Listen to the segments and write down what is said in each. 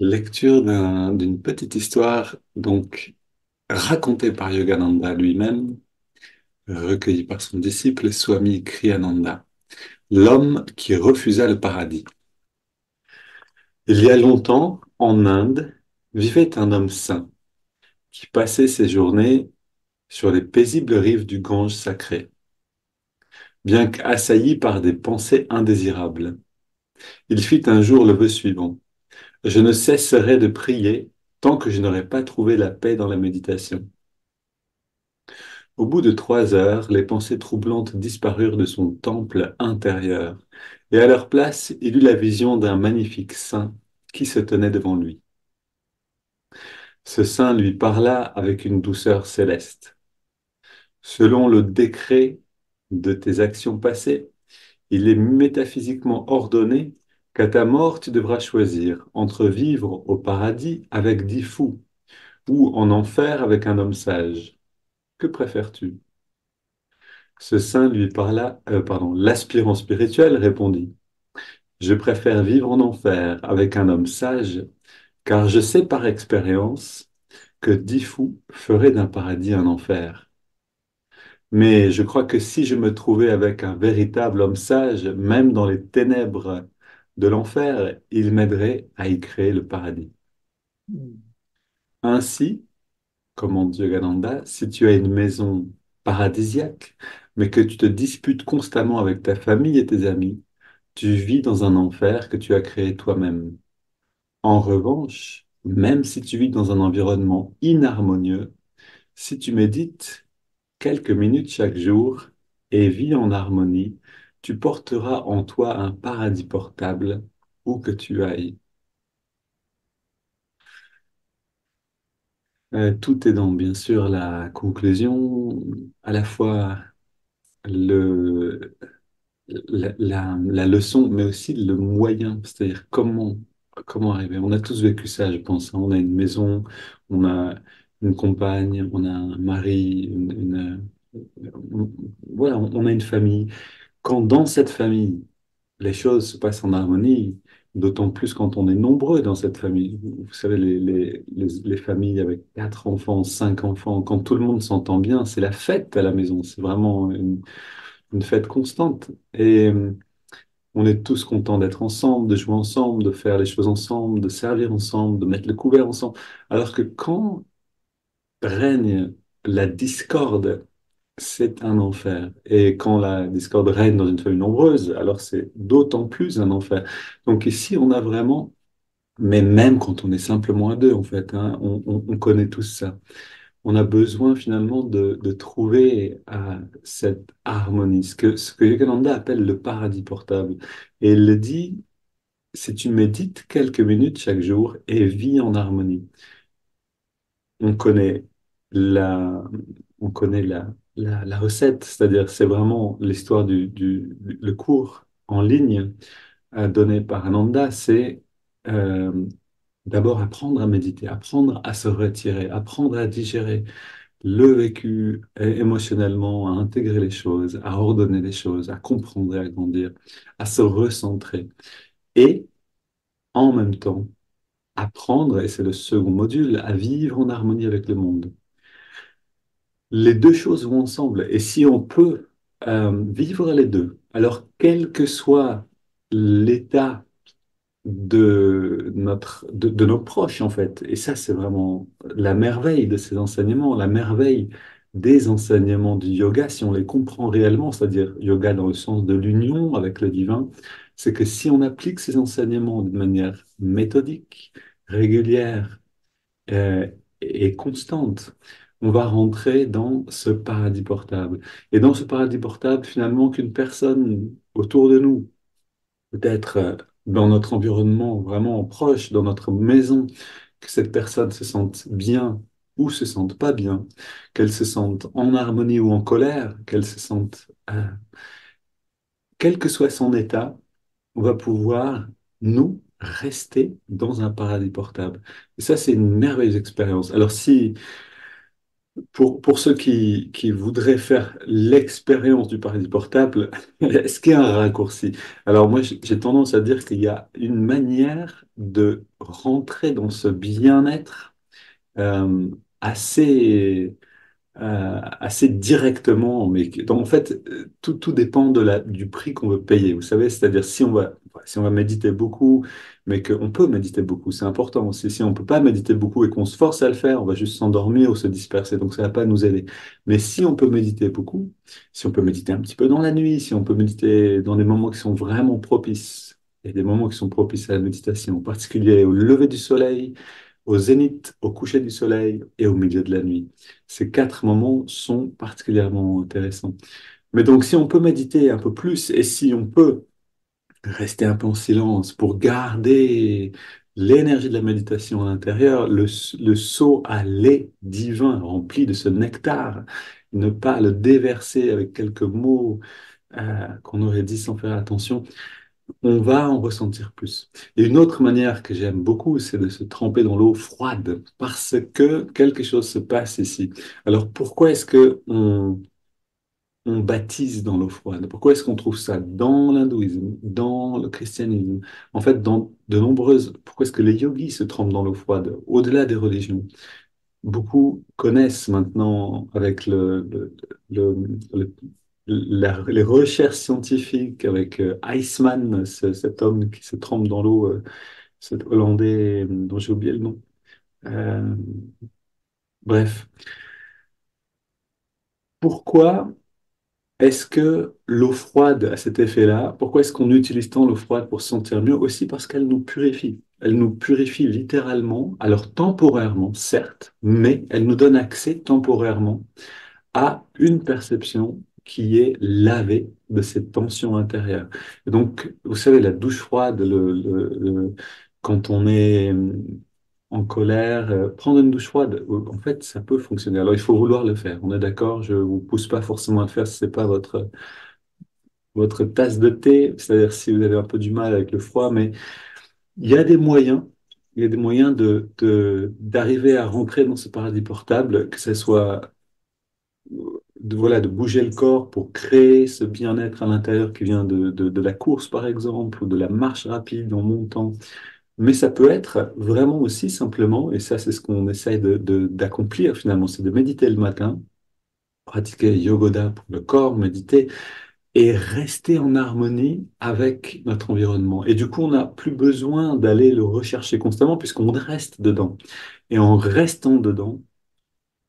Lecture d'une petite histoire, donc racontée par Yogananda lui-même, recueillie par son disciple Swami Kriyananda, l'homme qui refusa le paradis. Il y a longtemps, en Inde, vivait un homme saint qui passait ses journées sur les paisibles rives du Gange sacré, bien qu'assailli par des pensées indésirables. Il fit un jour le vœu suivant: je ne cesserai de prier tant que je n'aurai pas trouvé la paix dans la méditation. Au bout de 3 heures, les pensées troublantes disparurent de son temple intérieur, et à leur place, il eut la vision d'un magnifique saint qui se tenait devant lui. Ce saint lui parla avec une douceur céleste. Selon le décret de tes actions passées, il est métaphysiquement ordonné qu'à ta mort, tu devras choisir entre vivre au paradis avec 10 fous ou en enfer avec un homme sage. Que préfères-tu? Ce saint lui parla, l'aspirant spirituel répondit: je préfère vivre en enfer avec un homme sage, car je sais par expérience que 10 fous feraient d'un paradis un enfer. Mais je crois que si je me trouvais avec un véritable homme sage, même dans les ténèbres de l'enfer, il m'aiderait à y créer le paradis. Ainsi, commande Yogananda, si tu as une maison paradisiaque, mais que tu te disputes constamment avec ta famille et tes amis, tu vis dans un enfer que tu as créé toi-même. En revanche, même si tu vis dans un environnement inharmonieux, si tu médites quelques minutes chaque jour et vis en harmonie, tu porteras en toi un paradis portable où que tu ailles. Tout est dans, bien sûr, la conclusion, à la fois le, la leçon, mais aussi le moyen, c'est-à-dire comment arriver. On a tous vécu ça, je pense, hein. On a une maison, on a une compagne, on a un mari, voilà, on a une famille. Quand dans cette famille, les choses se passent en harmonie, d'autant plus quand on est nombreux dans cette famille. Vous savez, les familles avec 4 enfants, 5 enfants, quand tout le monde s'entend bien, c'est la fête à la maison. C'est vraiment une fête constante. Et on est tous contents d'être ensemble, de jouer ensemble, de faire les choses ensemble, de servir ensemble, de mettre le couvert ensemble. Alors que quand règne la discorde, c'est un enfer. Et quand la discorde règne dans une famille nombreuse, alors c'est d'autant plus un enfer. Donc ici, on a vraiment, mais même quand on est simplement à deux, en fait, hein, on connaît tous ça. On a besoin finalement de trouver cette harmonie, ce que Yogananda appelle le paradis portable. Et il le dit, si tu médites quelques minutes chaque jour et vis en harmonie, on connaît la, on connaît la recette, c'est-à-dire c'est vraiment l'histoire le cours en ligne donné par Ananda, c'est euh, d'abord apprendre à méditer, apprendre à se retirer, apprendre à digérer le vécu émotionnellement, à intégrer les choses, à ordonner les choses, à comprendre et à grandir, à se recentrer. Et en même temps, apprendre, et c'est le second module, à vivre en harmonie avec le monde. Les deux choses vont ensemble. Et si on peut vivre les deux, alors quel que soit l'état de nos proches, en fait, et ça, c'est vraiment la merveille de ces enseignements, la merveille des enseignements du yoga, si on les comprend réellement, c'est-à-dire yoga dans le sens de l'union avec le divin, c'est que si on applique ces enseignements de manière méthodique, régulière, euh, et constante, on va rentrer dans ce paradis portable. Et dans ce paradis portable, finalement, qu'une personne autour de nous, peut-être dans notre environnement vraiment proche, dans notre maison, que cette personne se sente bien ou se sente pas bien, qu'elle se sente en harmonie ou en colère, qu'elle se sente, quel que soit son état, on va pouvoir, nous, rester dans un paradis portable. Et ça, c'est une merveilleuse expérience. Alors si Pour ceux qui voudraient faire l'expérience du paradis portable, est-ce qu'il y a un raccourci? Alors moi, j'ai tendance à dire qu'il y a une manière de rentrer dans ce bien-être euh, assez assez directement, mais en fait, tout dépend du prix qu'on veut payer. Vous savez, c'est-à-dire si on va méditer beaucoup, mais qu'on peut méditer beaucoup, c'est important aussi. Si on ne peut pas méditer beaucoup et qu'on se force à le faire, on va juste s'endormir ou se disperser, donc ça ne va pas nous aider. Mais si on peut méditer beaucoup, si on peut méditer un petit peu dans la nuit, si on peut méditer dans des moments qui sont vraiment propices, et des moments qui sont propices à la méditation, en particulier au lever du soleil, au zénith, au coucher du soleil et au milieu de la nuit. Ces quatre moments sont particulièrement intéressants. Mais donc, si on peut méditer un peu plus et si on peut rester un peu en silence pour garder l'énergie de la méditation à l'intérieur, le seau à lait divin rempli de ce nectar, ne pas le déverser avec quelques mots qu'on aurait dit sans faire attention, on va en ressentir plus. Et une autre manière que j'aime beaucoup, c'est de se tremper dans l'eau froide, parce que quelque chose se passe ici. Alors pourquoi est-ce que on baptise dans l'eau froide? Pourquoi est-ce qu'on trouve ça dans l'hindouisme, dans le christianisme? En fait, dans de nombreuses... Pourquoi est-ce que les yogis se trempent dans l'eau froide, au-delà des religions? Beaucoup connaissent maintenant avec le- les recherches scientifiques, avec Iceman, cet homme qui se trempe dans l'eau, cet Hollandais dont j'ai oublié le nom. Euh, bref, pourquoi est-ce que l'eau froide a cet effet-là? Pourquoi est-ce qu'on utilise tant l'eau froide pour se sentir mieux? Aussi parce qu'elle nous purifie. Elle nous purifie littéralement, alors temporairement, certes, mais elle nous donne accès temporairement a une perception qui est lavée de cette tension intérieure. Et donc, vous savez, la douche froide, quand on est en colère, prendre une douche froide, en fait, ça peut fonctionner. Alors, il faut vouloir le faire. On est d'accord, je ne vous pousse pas forcément à le faire si ce n'est pas votre tasse de thé, c'est-à-dire si vous avez un peu du mal avec le froid, mais il y a des moyens. Il y a des moyens d'arriver à rentrer dans ce paradis portable, que ce soit voilà, de bouger le corps pour créer ce bien-être à l'intérieur qui vient de la course, par exemple, ou de la marche rapide en montant. Mais ça peut être vraiment aussi simplement, et ça c'est ce qu'on essaye d'accomplir finalement, c'est de méditer le matin, pratiquer yogoda pour le corps, méditer, et rester en harmonie avec notre environnement. Et du coup, on n'a plus besoin d'aller le rechercher constamment puisqu'on reste dedans. Et en restant dedans,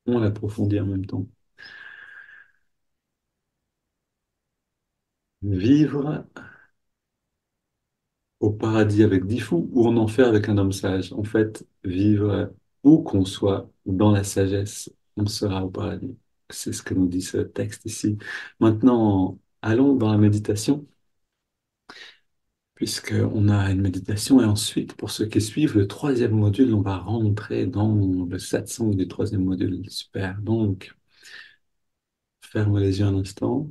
on l'approfondit en même temps. Vivre au paradis avec 10 fous ou en enfer avec un homme sage. En fait, vivre où qu'on soit dans la sagesse, on sera au paradis. C'est ce que nous dit ce texte ici. Maintenant, allons dans la méditation, puisqu'on a une méditation et ensuite, pour ceux qui suivent le troisième module, on va rentrer dans le satsang du troisième module. Super. Donc, ferme les yeux un instant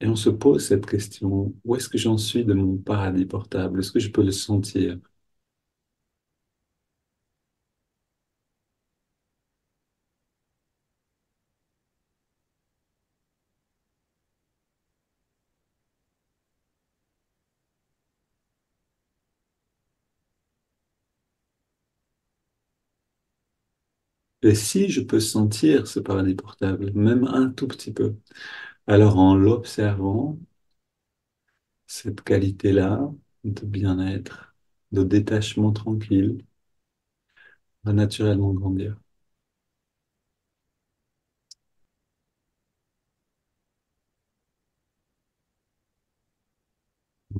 et on se pose cette question. Où est-ce que j'en suis de mon paradis portable? Est-ce que je peux le sentir? Et si je peux sentir ce paradis portable, même un tout petit peu, alors en l'observant, cette qualité-là de bien-être, de détachement tranquille, va naturellement grandir.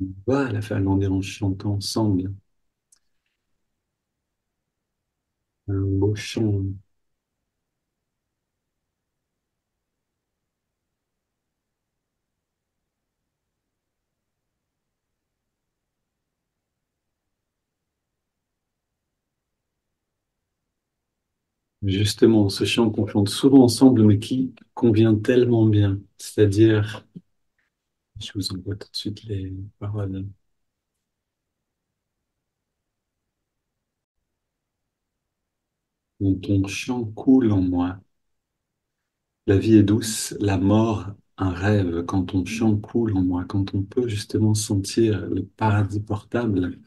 On va la faire grandir en chantant ensemble un beau chant. Justement, ce chant qu'on chante souvent ensemble, mais qui convient tellement bien. C'est-à-dire, je vous envoie tout de suite les paroles. Quand ton chant coule en moi, la vie est douce, la mort un rêve. Quand ton chant coule en moi, quand on peut justement sentir le paradis portable,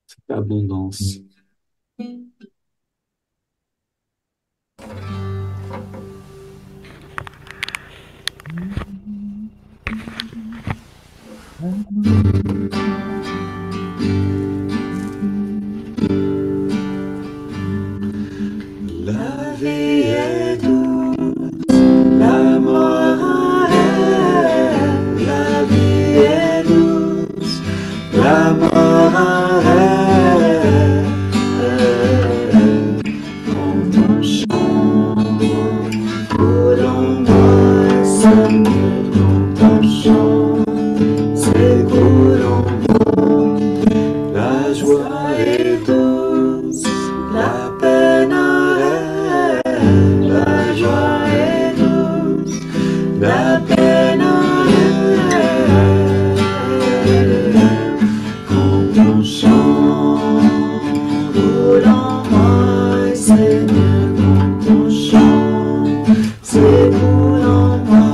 cette abondance. La vie est douce, la mort un rêve. La vie est douce, la mort un rêve. Quand on chante, coule en moi, Seigneur, quand on chante, c'est coule en la joie est douce, la peine un rêve. La joie est douce, la peine un rêve. Quand on chante, roule en moi, Seigneur, quand on chante, s'écoule en moi.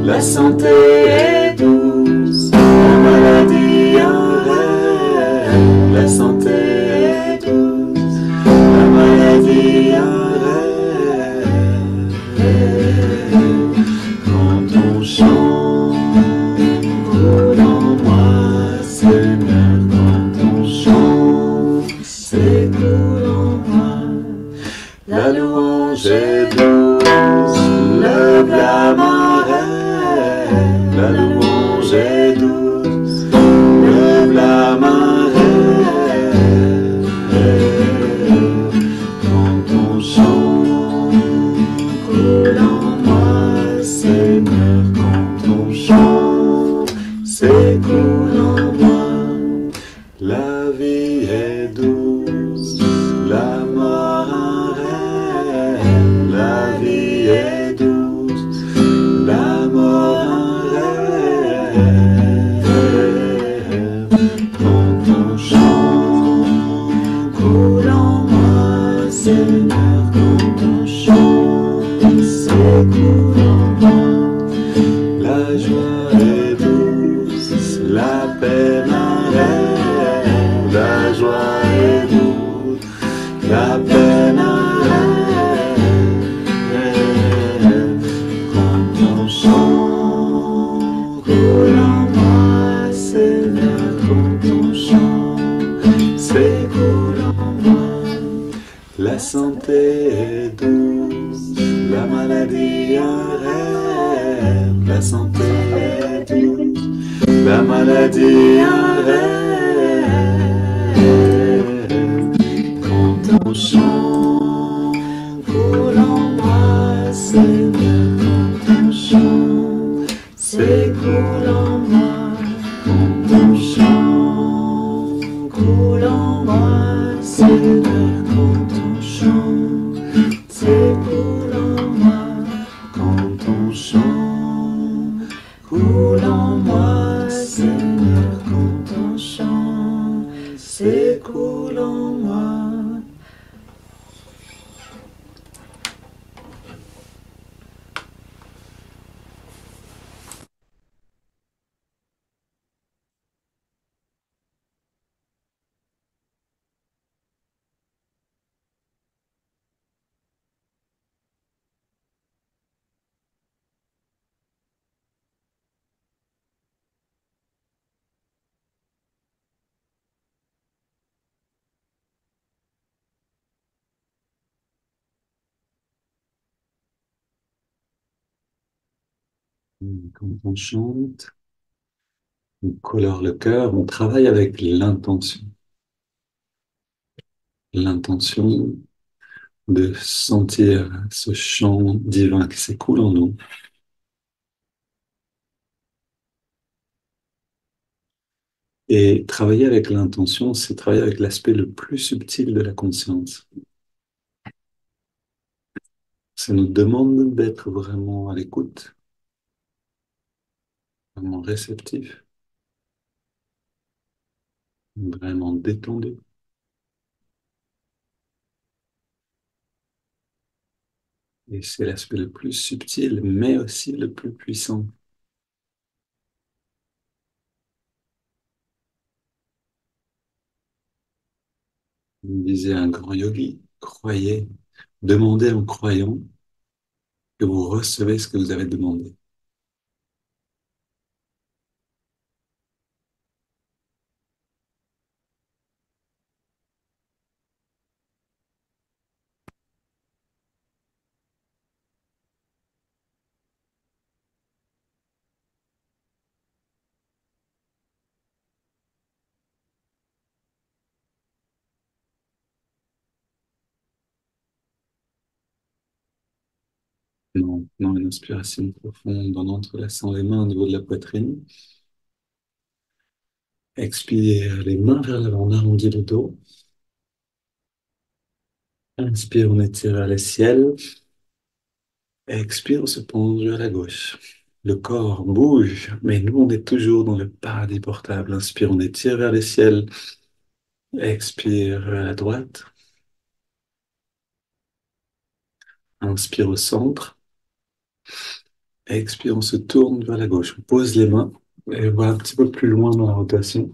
La santé est douce, la maladie un rêve. La santé est douce, la maladie un rêve. Quand on chante, roule en moi, Seigneur, quand on chante, s'écoule en moi. La louange est douce, le blâme un rêve. La louange est douce, le blâme un rêve. Quand on chante, coule en moi, Seigneur, quand on chante, s'écoule en moi. La vie est douce, la mort un rêve. La vie est douce, la mort un rêve. Quand on chante, coule en moi, Seigneur, quand on chante, s'écoule en moi. La joie est douce, la peine un rêve. La joie est douce, la peine un rêve. Quand on chante, coule en moi, Seigneur, quand on chante, s'écoule en moi. La santé est douce, la maladie un rêve. La santé est douce, la maladie un rêve. Quand on chante, coule en moi, Seigneur, quand on chante, s'écoule en moi. Quand on chante, coule en moi, Seigneur, quand on chante, s'écoule en moi. Quand on chante, coule en moi, Seigneur, quand on chante, s'écoule en moi. Quand on chante, on colore le cœur, on travaille avec l'intention. L'intention de sentir ce chant divin qui s'écoule en nous. Et travailler avec l'intention, c'est travailler avec l'aspect le plus subtil de la conscience. Ça nous demande d'être vraiment à l'écoute, vraiment réceptif, vraiment détendu. Et c'est l'aspect le plus subtil, mais aussi le plus puissant. Il disait un grand yogi, croyez, demandez en croyant que vous recevez ce que vous avez demandé. Non, non, une inspiration profonde en entrelaçant les mains au niveau de la poitrine. Expire les mains vers l'avant, on arrondit le dos. Inspire, on étire vers le ciel. Expire, on se penche vers la gauche. Le corps bouge, mais nous, on est toujours dans le paradis portable. Inspire, on étire vers le ciel. Expire vers la droite. Inspire au centre. Expire, on se tourne vers la gauche. On pose les mains et on va un petit peu plus loin dans la rotation.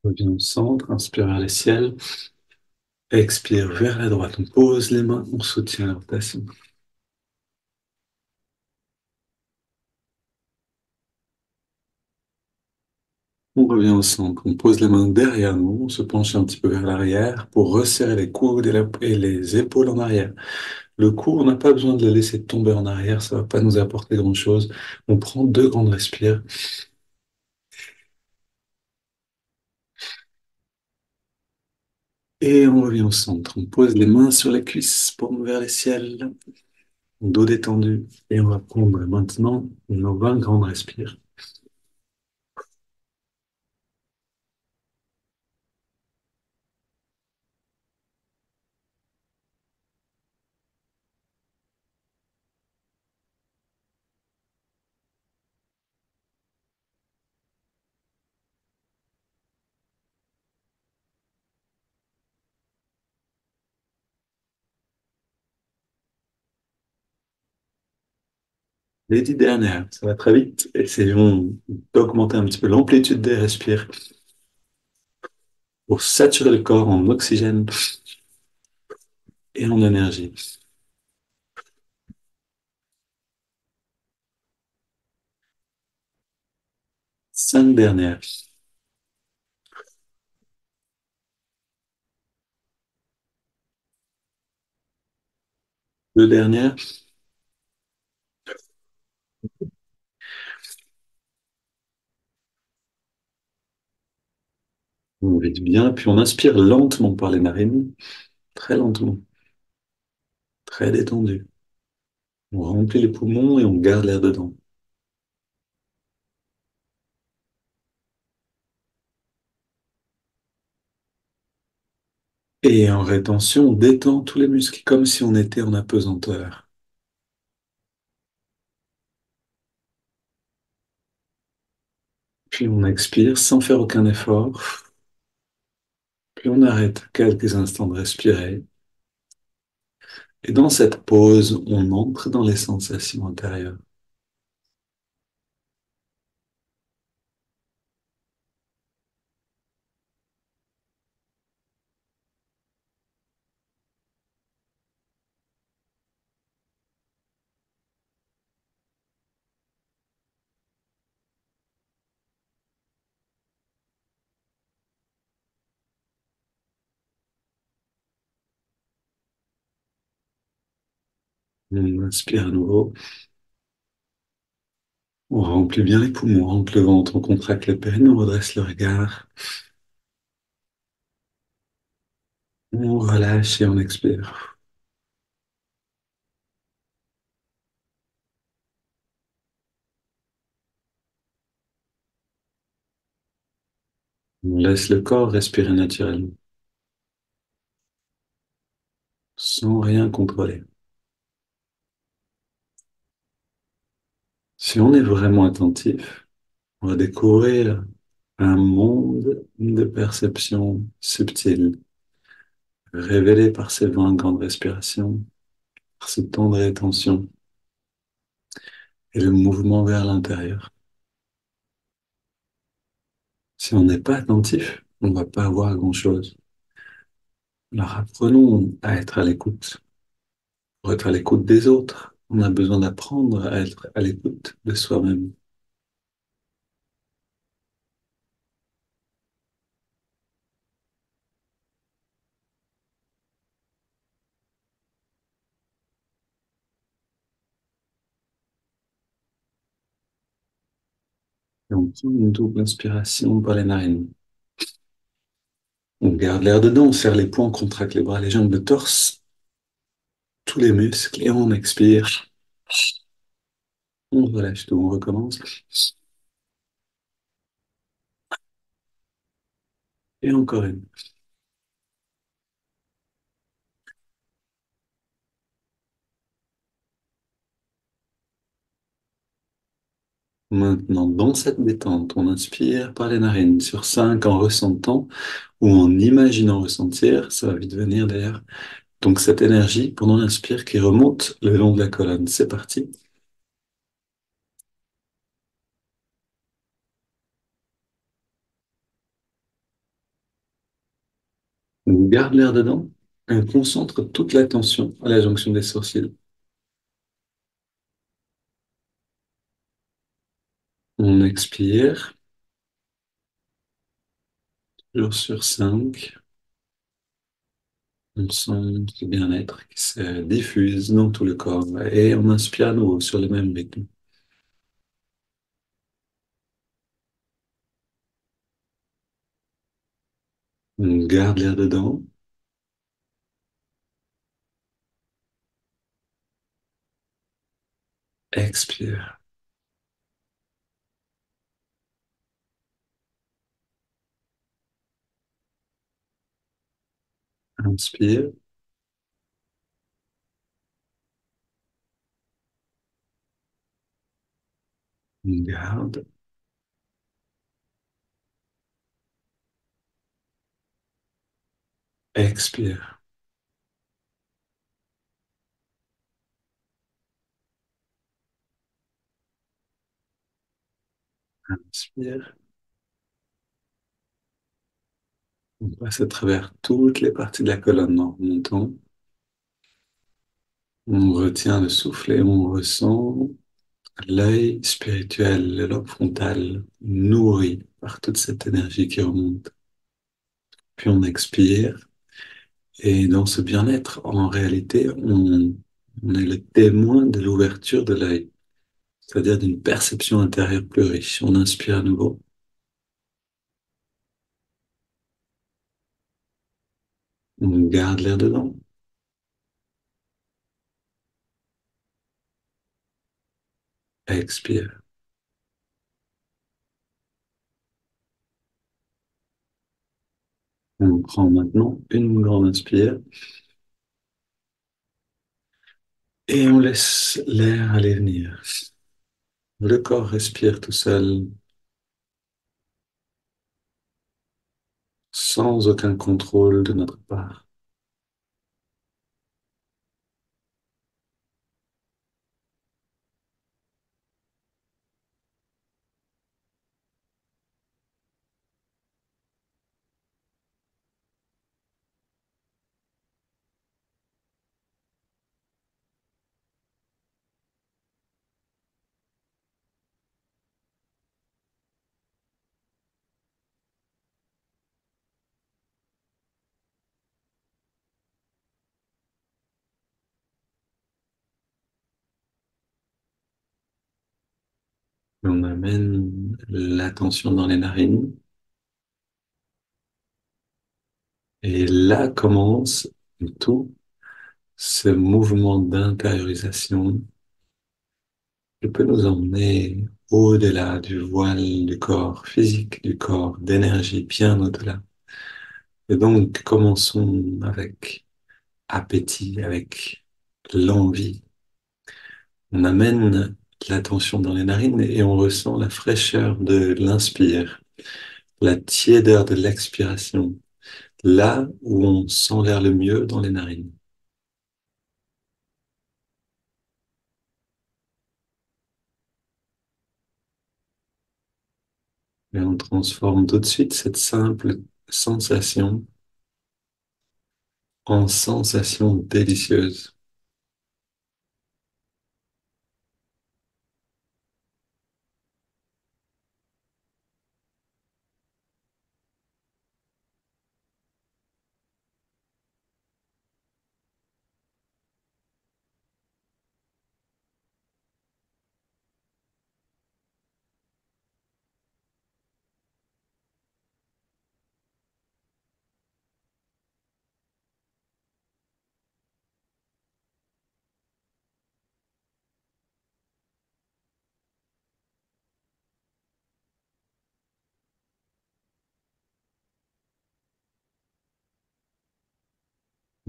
On revient au centre. Inspire vers le ciel. Expire vers la droite. On pose les mains. On soutient la rotation. On revient au centre, on pose les mains derrière nous, on se penche un petit peu vers l'arrière pour resserrer les coudes et les épaules en arrière. Le cou, on n'a pas besoin de le laisser tomber en arrière, ça va pas nous apporter grand-chose. On prend deux grandes respires et on revient au centre. On pose les mains sur les cuisses, paumes vers le ciel, dos détendu. Et on va prendre maintenant nos 20 grandes respires. Les 10 dernières, ça va très vite. Essayons d'augmenter un petit peu l'amplitude des respires pour saturer le corps en oxygène et en énergie. 5 dernières. Deux dernières. On vide bien, puis on inspire lentement par les narines, très lentement, très détendu. On remplit les poumons et on garde l'air dedans. Et en rétention, on détend tous les muscles comme si on était en apesanteur. Puis on expire sans faire aucun effort. Puis on arrête quelques instants de respirer. Et dans cette pause, on entre dans les sensations intérieures. On inspire à nouveau. On remplit bien les poumons, on rentre le ventre, on contracte le périnée, on redresse le regard. On relâche et on expire. On laisse le corps respirer naturellement, sans rien contrôler. Si on est vraiment attentif, on va découvrir un monde de perception subtile, révélé par ces 20 grandes respirations, par ce temps de rétention et le mouvement vers l'intérieur. Si on n'est pas attentif, on ne va pas voir grand-chose. Alors apprenons à être à l'écoute. Pour être à l'écoute des autres, on a besoin d'apprendre à être à l'écoute de soi-même. Et on prend une double inspiration par les narines. On garde l'air dedans, on serre les poings, on contracte les bras, les jambes, le torse, tous les muscles, et on expire. On relâche tout, on recommence. Et encore une. Maintenant, dans cette détente, on inspire par les narines sur 5 en ressentant ou en imaginant ressentir, ça va vite venir d'ailleurs. Donc cette énergie pendant l'inspire qui remonte le long de la colonne. C'est parti. On garde l'air dedans et on concentre toute l'attention à la jonction des sourcils. On expire, toujours sur 5. On sent ce bien-être qui se diffuse dans tout le corps et on inspire à nouveau sur le même rythme. On garde l'air dedans, expire, inspire, on garde, expire, inspire. On passe à travers toutes les parties de la colonne en remontant. On retient le souffle et on ressent l'œil spirituel, le lobe frontal, nourri par toute cette énergie qui remonte. Puis on expire et dans ce bien-être, en réalité, on est le témoin de l'ouverture de l'œil, c'est-à-dire d'une perception intérieure plus riche. On inspire à nouveau, on garde l'air dedans, expire. On prend maintenant une grande inspire et on laisse l'air aller venir. Le corps respire tout seul, sans aucun contrôle de notre part. On amène l'attention dans les narines et là commence tout ce mouvement d'intériorisation qui peut nous emmener au-delà du voile du corps physique, du corps d'énergie, bien au-delà. Et donc, commençons avec appétit, avec l'envie. On amène l'attention dans les narines et on ressent la fraîcheur de l'inspire, la tiédeur de l'expiration. Là où on sent l'air le mieux dans les narines. Et on transforme tout de suite cette simple sensation en sensation délicieuse.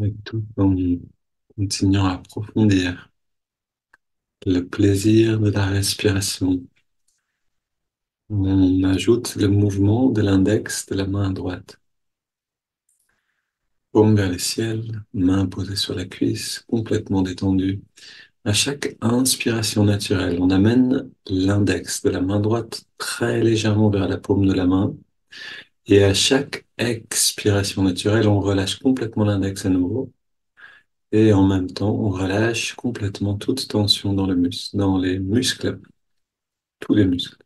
Et tout en continuant à approfondir le plaisir de la respiration. On ajoute le mouvement de l'index de la main droite. Paume vers le ciel, main posée sur la cuisse, complètement détendue. À chaque inspiration naturelle, on amène l'index de la main droite très légèrement vers la paume de la main. Et à chaque expiration naturelle, on relâche complètement l'index à nouveau. Et en même temps, on relâche complètement toute tension dans dans les muscles, tous les muscles.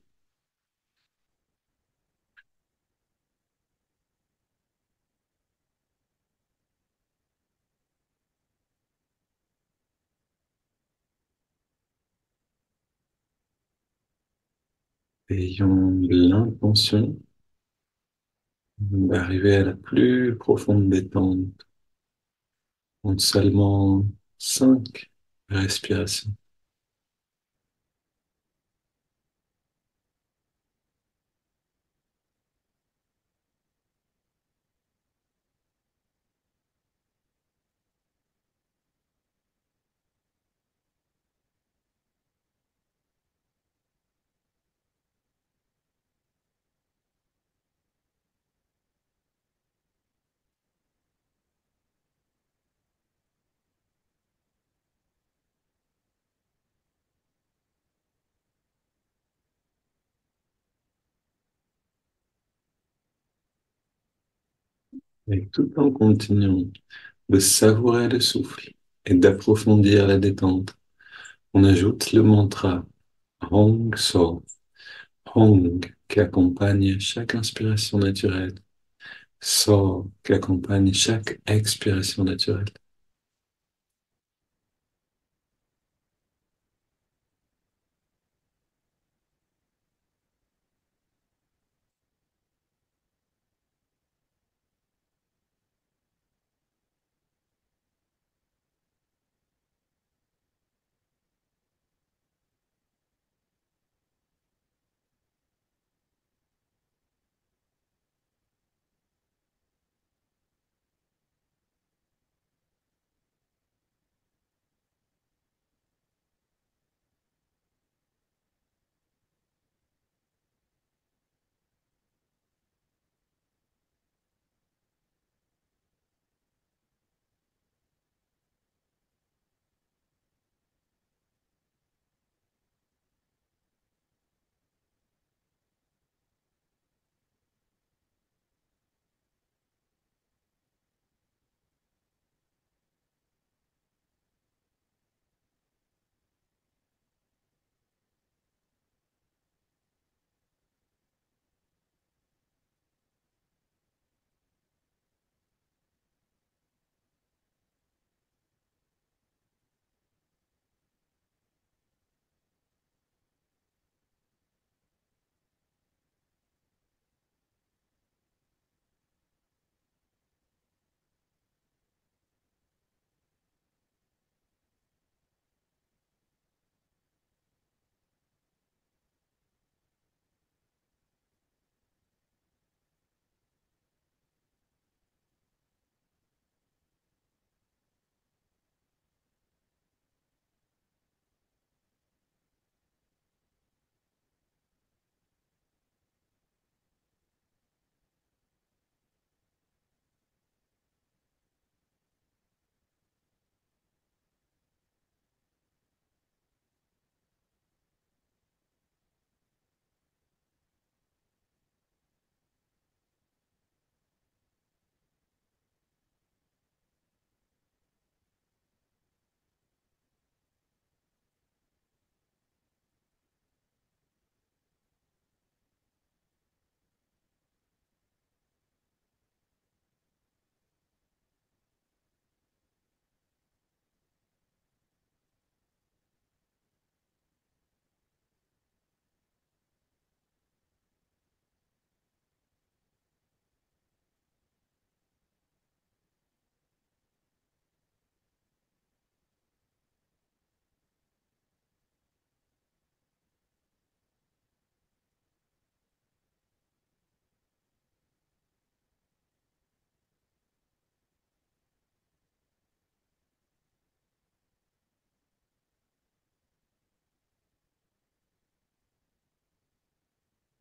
Ayons l'intention d'arriver à la plus profonde détente en seulement 5 respirations. Et tout en continuant de savourer le souffle et d'approfondir la détente, on ajoute le mantra Hong So, Hong qui accompagne chaque inspiration naturelle, So qui accompagne chaque expiration naturelle.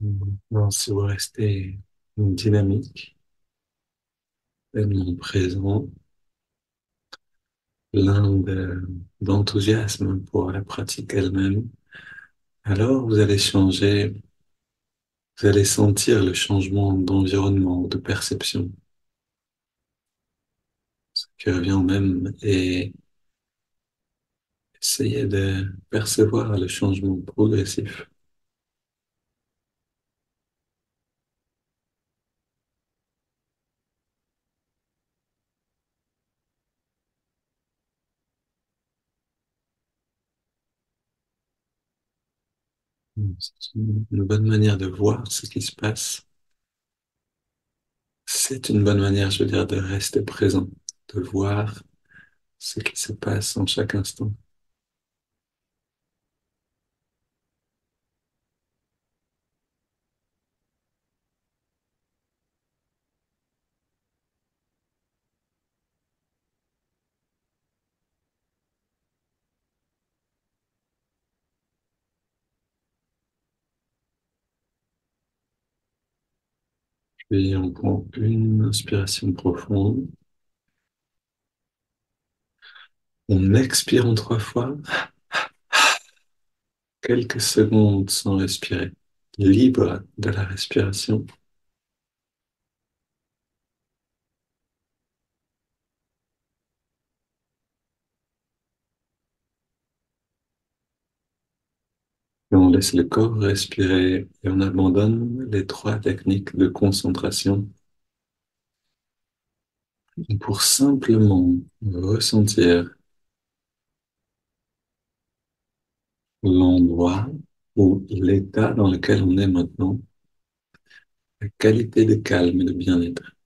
Maintenant, si vous restez dynamique, pleinement présent, plein d'enthousiasme pour la pratique elle-même, alors vous allez changer, vous allez sentir le changement d'environnement, de perception, ce qui revient au même, et essayez de percevoir le changement progressif. C'est une bonne manière de voir ce qui se passe. C'est une bonne manière, je veux dire, de rester présent, de voir ce qui se passe en chaque instant. Puis on prend une inspiration profonde. On expire en 3 fois, quelques secondes sans respirer, libre de la respiration. Et on laisse le corps respirer et on abandonne les 3 techniques de concentration pour simplement ressentir l'endroit ou l'état dans lequel on est maintenant, la qualité de calme et de bien-être.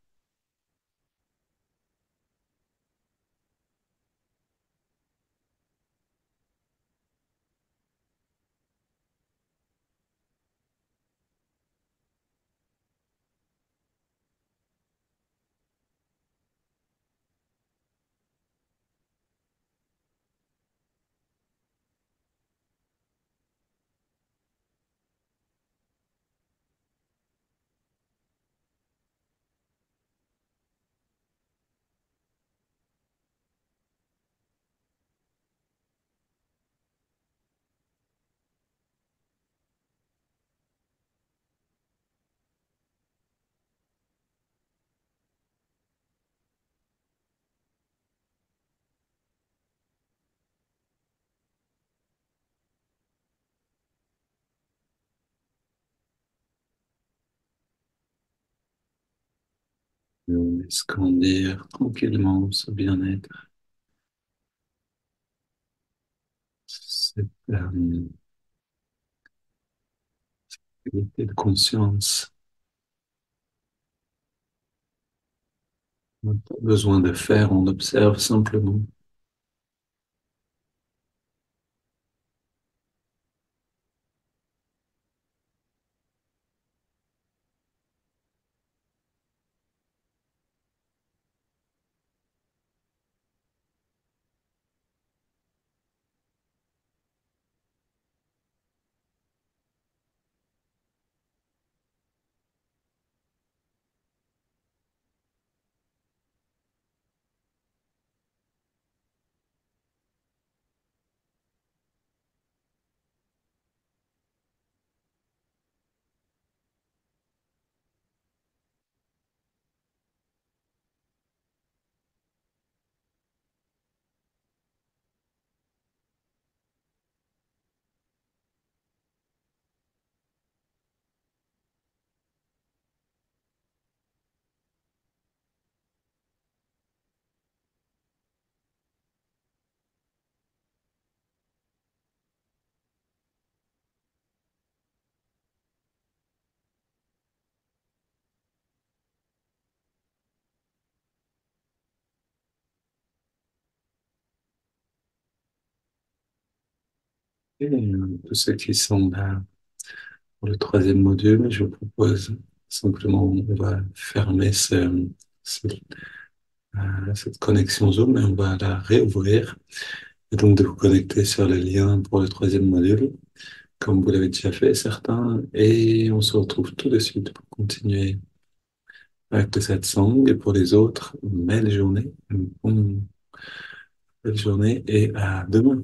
Et on laisse grandir tranquillement ce bien-être, cette qualité de conscience. On n'a pas besoin de faire, on observe simplement. Et tous ceux qui sont là pour le 3e module, je vous propose simplement, on va fermer ce- cette connexion Zoom et on va la réouvrir. Et donc de vous connecter sur le lien pour le 3e module. comme vous l'avez déjà fait, certains, et on se retrouve tout de suite pour continuer avec le satsang, et pour les autres, une belle journée et à demain.